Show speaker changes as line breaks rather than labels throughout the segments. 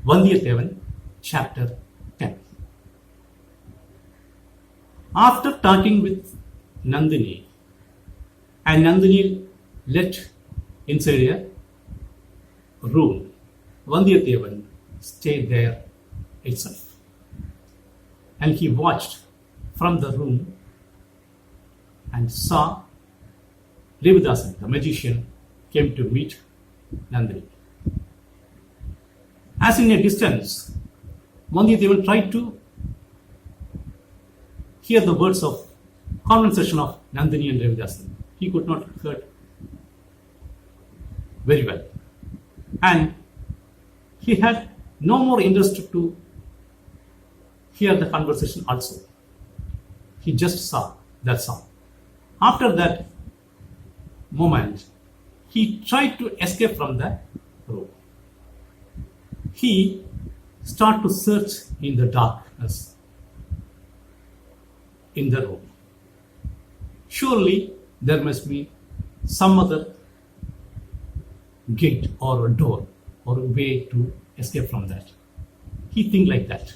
Vanthiyathevan, chapter 10. After talking with Nandini, and Nandini let inside a room, Vanthiyathevan stayed there itself. And he watched from the room and saw Devadathan, the magician, came to meet Nandini. As in a distance, Vanthiyathevan tried to hear the words of conversation of Nandini and Devadathan. He could not hear very well. And he had no more interest to hear the conversation also. He just saw, that's all. After that moment, he tried to escape from the room. He started to search in the darkness in the room. Surely there must be some other gate or a door or a way to escape from that. He think like that.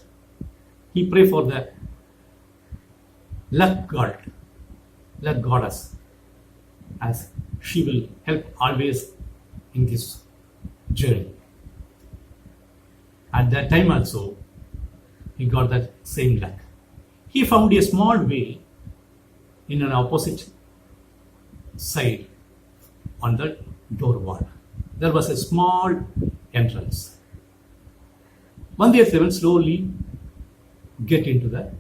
He pray for the luck goddess, as she will help always in this journey. At that time also, he got that same luck. He found a small way in an opposite side on the door wall. There was a small entrance. Vanthiyathevan slowly get into the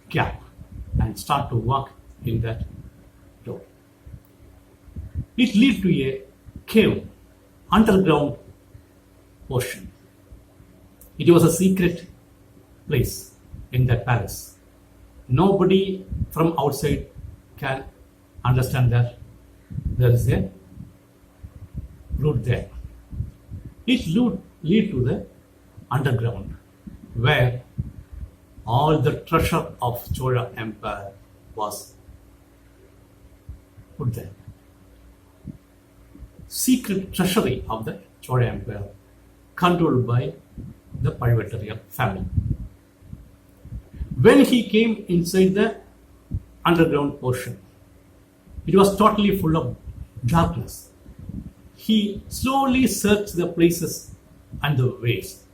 gap and start to walk in that door. It leads to a cave, underground portion. It was a secret place in that palace. Nobody from outside can understand that there is a route there. It lead to the underground, where all the treasure of Chola Empire was put there. Secret treasury of the Chola Empire, controlled by the Palvatariya family. When he came inside the underground portion, it was totally full of darkness. He slowly searched the places and the ways.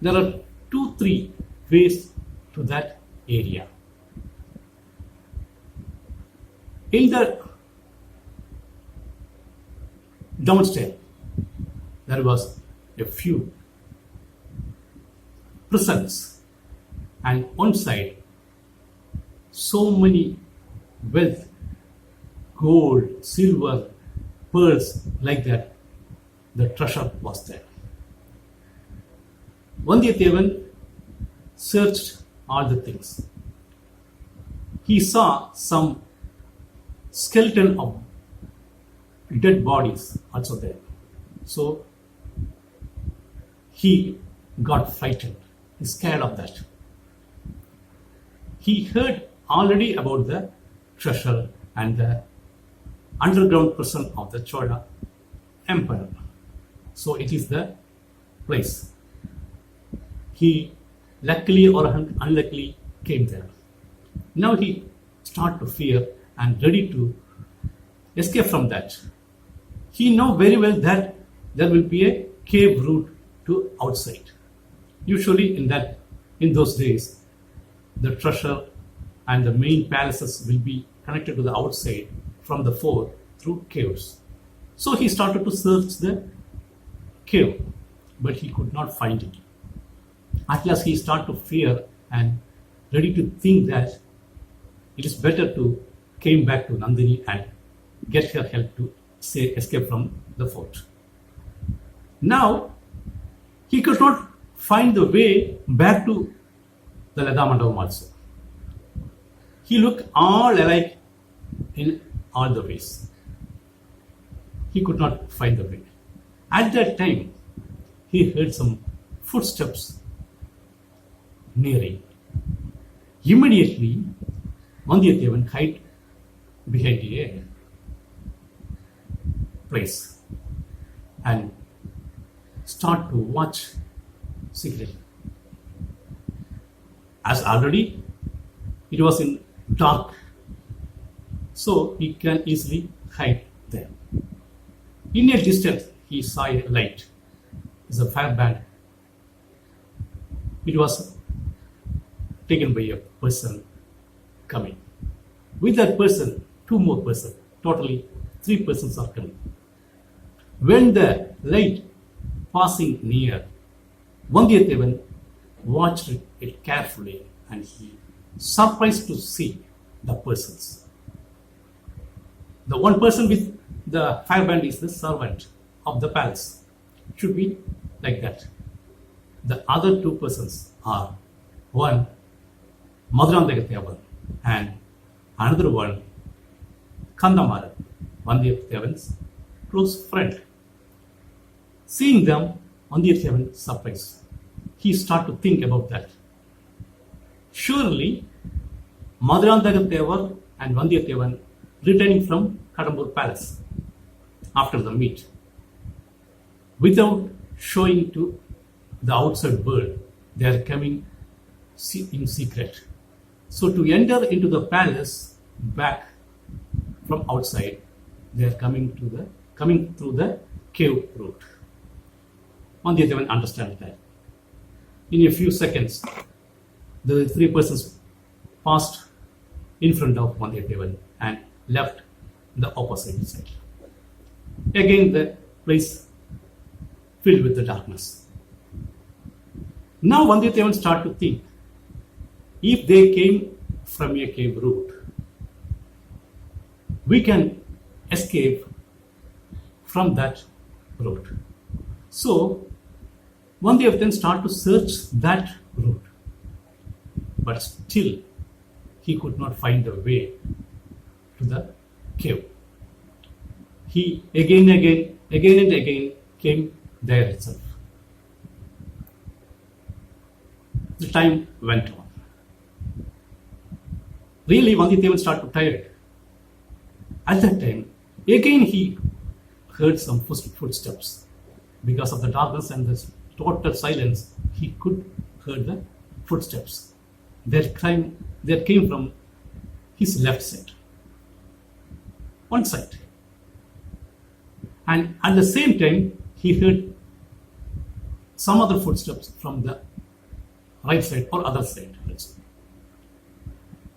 There are 2-3 ways to that area. In the downstairs, there was a few prisons, and one side, so many wealth, gold, silver, pearls, like that, the treasure was there. Vanthiyathevan searched all the things. He saw some skeleton of dead bodies also there. So he got frightened. He's scared of that. He heard already about the treasure and the underground prison of the Chola Empire. So it is the place. He luckily or unluckily came there. Now he started to fear and ready to escape from that. He know very well that there will be a cave route to outside. Usually in those days, the treasure and the main palaces will be connected to the outside from the fort through caves. So he started to search the cave, but he could not find it. At last he started to fear and ready to think that it is better to came back to Nandini and get her help to escape from the fort. Now he could not find the way back to the Lada Mandapam also. He looked all alike in all the ways. He could not find the way. At that time, he heard some footsteps nearing. Immediately, Vanthiyathevan hid behind a place and start to watch secretly. As already it was in dark, so he can easily hide there. In a distance, he saw a light. It's a fire band. It was taken by a person coming. With that person, two more persons, totally 3 persons are coming. When the light passing near, Vanthiyathevan watched it carefully and he surprised to see the persons. The one person with the fireband is the servant of the palace. It should be like that. The other 2 persons are one Vanthiyathevan and another one Kanthamaran, Vanthiyathevan's close friend. Seeing them, Vanthiyathevan surprised. He started to think about that. Surely, Vanthiyathevan and Vanthiyathevan returning from Kadambur palace after the meet, without showing to the outside world, they are coming in secret. So to enter into the palace back from outside, they are coming through the cave route. Vanthiyathevan understands that. In a few seconds, the 3 persons passed in front of Vanthiyathevan and left the opposite side. Again, the place filled with the darkness. Now Vanthiyathevan started to think, if they came from a cave route, we can escape from that route. So Vanthiyathevan started to search that route, but still he could not find the way to the cave. He again and again came there itself. The time went on. Really, Vanthiyathevan started to tired. At that time, again he heard some footsteps. Because of the darkness and the total silence, he could hear the footsteps. They came from his left side, one side. And at the same time, he heard some other footsteps from the right side or other side.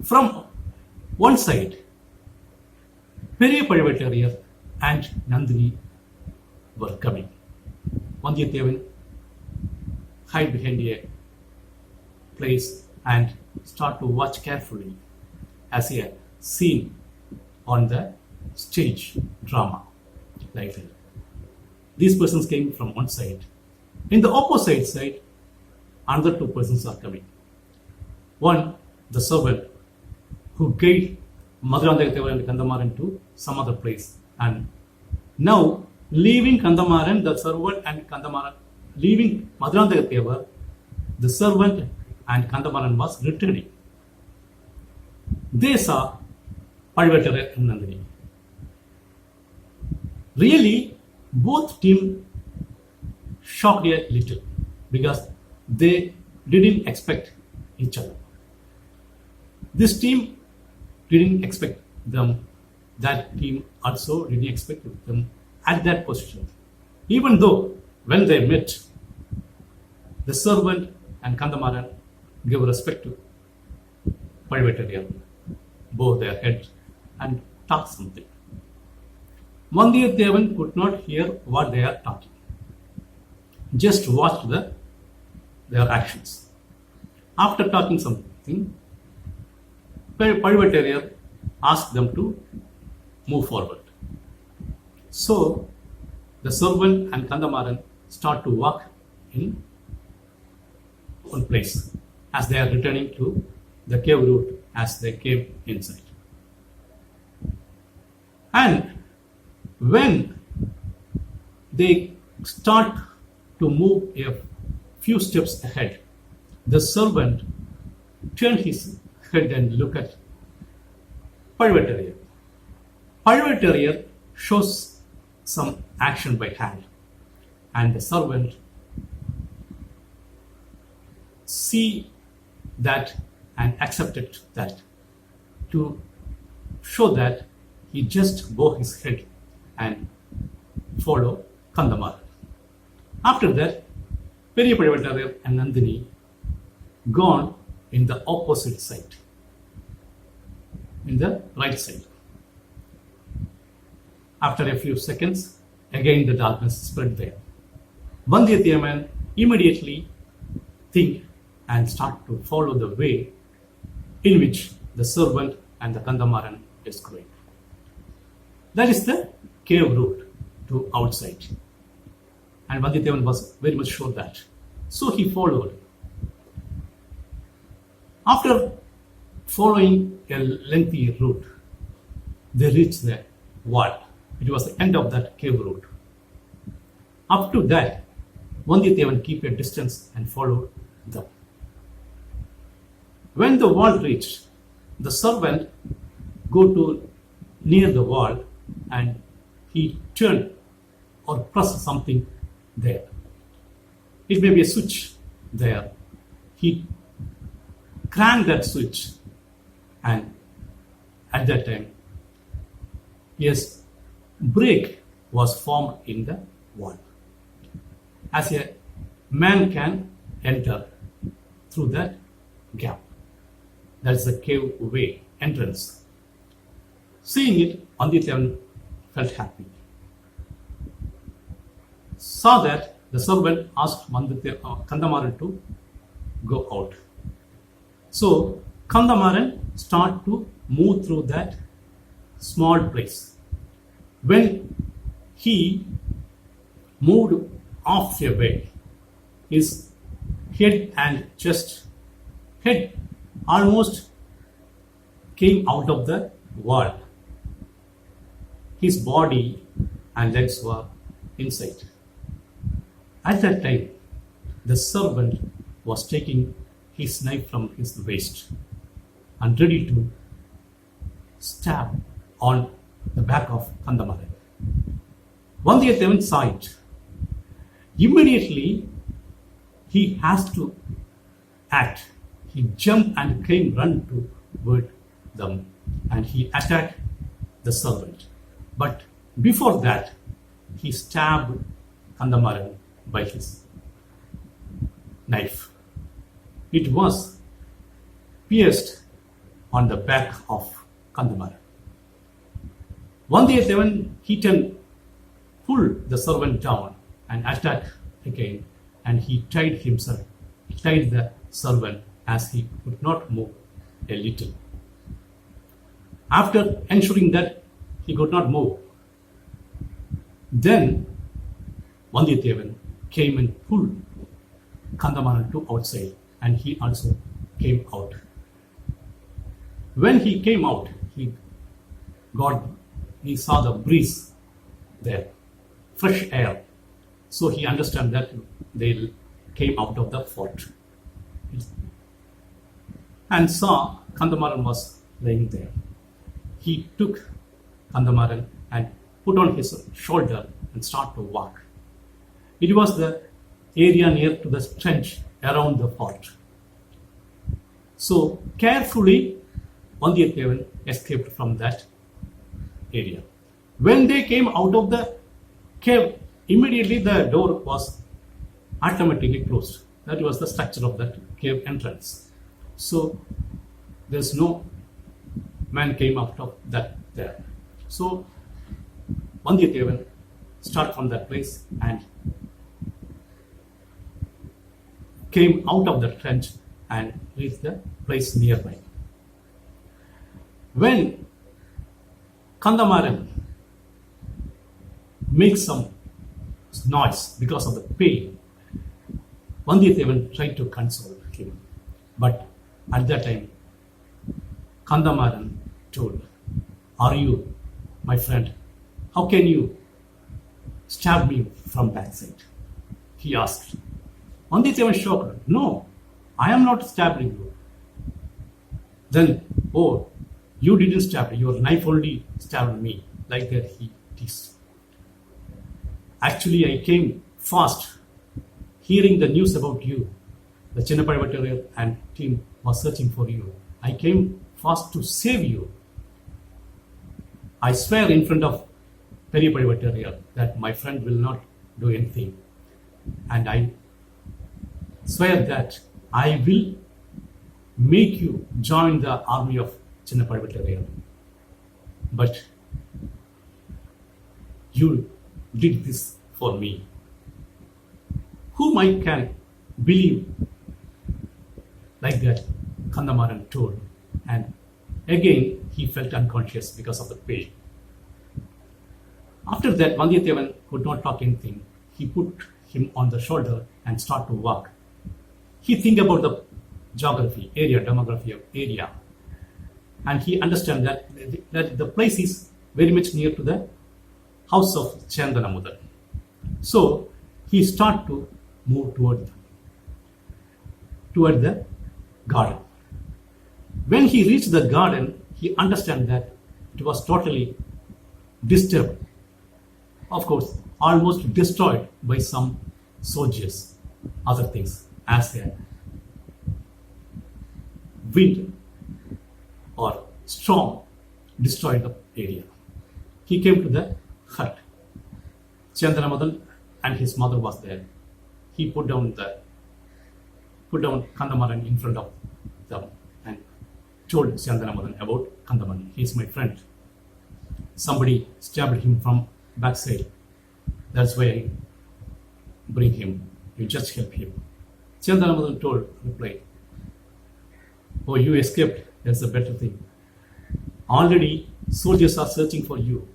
From one side, Periya Pazhavattariyar and Nandini were coming. Vanthiyathevan hid behind a place and start to watch carefully as a scene on the stage drama. Like that. These persons came from one side. In the opposite side, another 2 persons are coming. One, the servant who gave Vanthiyathevan and Kanthamaran to some other place. And now, leaving Kanthamaran, the servant and Kanthamaran, leaving Vanthiyathevan, the servant and Kanthamaran was returning. They saw Pazhavattariyar and Nandini. Really, both teams shocked a little because they didn't expect each other. This team didn't expect them. That team also didn't expect them at that position. Even though when they met, the servant and Kanthamaran gave respect to Pazhavattariyar, bowed their head and talked something. Vanthiyathevan could not hear what they are talking, just watched their actions. After talking something, Pazhavattariyar asked them to move forward. So the servant and Kanthamaran start to walk in one place as they are returning to the cave route as they came inside. And when they start to move a few steps ahead, the servant turned his head and looked at Pazhavattariyar. Pazhavattariyar shows some action by hand, and the servant see that and accepted that, to show that he just bow his head and follow Kanthamaran. After that, Vanthiyathevan and Nandini gone in the opposite side, in the right side. After a few seconds, again the darkness spread there. Vanthiyathevan immediately think and start to follow the way in which the servant and the Kanthamaran is going. That is the cave route to outside. And Vanthiyathevan was very much sure that. So he followed. After following a lengthy route, they reached the wall. It was the end of that cave route. Up to that, Vanthiyathevan keep a distance and followed them. When the wall reached, the servant go to near the wall and he turned or pressed something there. It may be a switch there. He cranked that switch, and at that time, yes, break was formed in the wall. As a man can enter through that gap. That's the cave way entrance. Seeing it, Vanthiyathevan felt happy. Saw that the servant asked Kanthamaran to go out. So Kanthamaran start to move through that small place. When he moved off a way, his head and chest, head almost came out of the wall. His body and legs were inside. At that time, the servant was taking his knife from his waist and ready to stab on the back of Kanthamaran. Vanthiyathevan saw it. Immediately, he has to act. He jumped and came run toward them, and he attacked the servant. But before that, he stabbed Kanthamaran by his knife. It was pierced on the back of Kanthamaran. Vanthiyathevan hit and pulled the servant down and attacked again, and he tied the servant as he could not move a little. After ensuring that he could not move, then Vanthiyathevan came and pulled Kanthamaran to outside, and he also came out. When he came out, he saw the breeze there, fresh air. So he understood that they came out of the fort and saw Kanthamaran was laying there. He took Kanthamaran and put on his shoulder and started to walk. It was the area near to the trench around the fort. So carefully, Vanthiyathevan escaped from that area. When they came out of the cave, immediately the door was automatically closed. That was the structure of that cave entrance. So there's no man came out of that there. So Vanthiyathevan started from that place and came out of the trench and reached the place nearby. When Kanthamaran makes some noise because of the pain, Vanthiyathevan tried to console him. But at that time, Kanthamaran told, "Are you, my friend? How can you stab me from backside?" He asked. Vanthiyathevan shocked. "No, I am not stabbing you." Then, "Oh, you didn't stab me. Your knife only stabbed me." Like that he teased. "Actually, I came fast, hearing the news about you. the Chinnapalli and team was searching for you. I came fast to save you. I swear in front of Periyapalli that my friend will not do anything. And I swear that I will make you join the army of Chinnapalli. But you did this for me. Whom I can believe like that, Kanthamaran told. And again, he felt unconscious because of the pain. After that, Vanthiyathevan could not talk anything. He put him on the shoulder and started to walk. He think about the geography, demography of area. And he understand that the place is very much near to the house of Chandanamudan. So he start to move toward the garden. When he reached the garden, he understand that it was totally disturbed. Of course, almost destroyed by some soldiers, other things, as a wind or storm destroyed the area. He came to the hut. Chandanamudan and his mother was there. He put down Kanthamaran in front of them and told Chandanamudan about Kanthamaran. He is my friend. Somebody stabbed him from backside. That's why I bring him. You just help him. Chandanamudan replied, "Oh, you escaped. That's a better thing. Already soldiers are searching for you.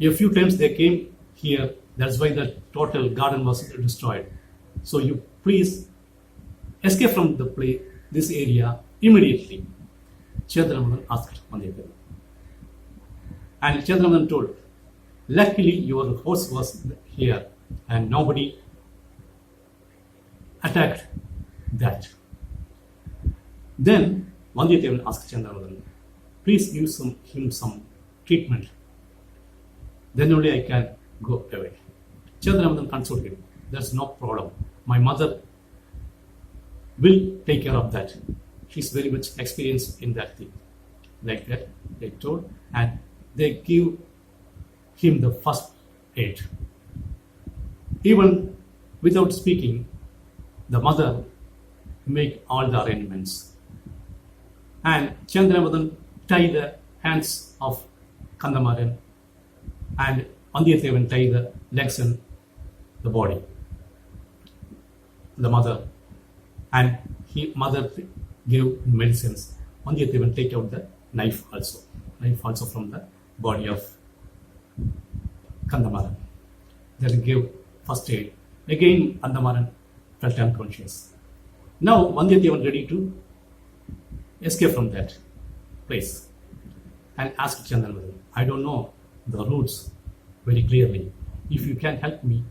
A few times they came here. That's why the total garden was destroyed. So you please escape from this area immediately." Chandanamudan asked Vanthiyathevan. And Chandanamudan told, "Luckily your horse was here and nobody attacked that." Then Vanthiyathevan asked Chandanamudan, "Please give him some treatment. Then only I can go away." Chandanamudan consoled him. "There's no problem. My mother will take care of that. She's very much experienced in that thing." Like that, they told, and they give him the first aid. Even without speaking, the mother make all the arrangements. And Chandanamudan tied the hands of Kanthamaran and Vanthiyathevan tied the legs and the body. The mother and mother gave medicines. Vanthiyathevan take out the knife also from the body of Kanthamaran. Then gave first aid. Again, Kanthamaran felt unconscious. Now Vanthiyathevan ready to escape from that place and asked Chandanamudan, "I don't know the routes very clearly. If you can help me,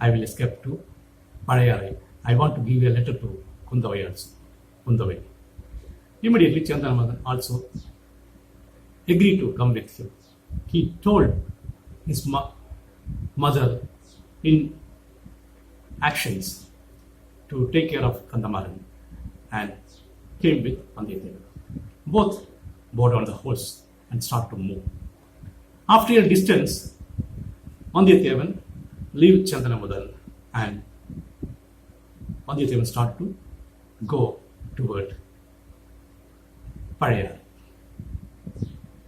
I will escape to Padayarai. I want to give a letter to Kundavai." Immediately Chandanamudan also agreed to come with him. He told his mother in actions to take care of Kanthamaran and came with Vanthiyathevan. Both bowed on the horse and started to move. After a distance, Vanthiyathevan leave Chandanamudan and Vanthiyathevan started to go toward Padayarai.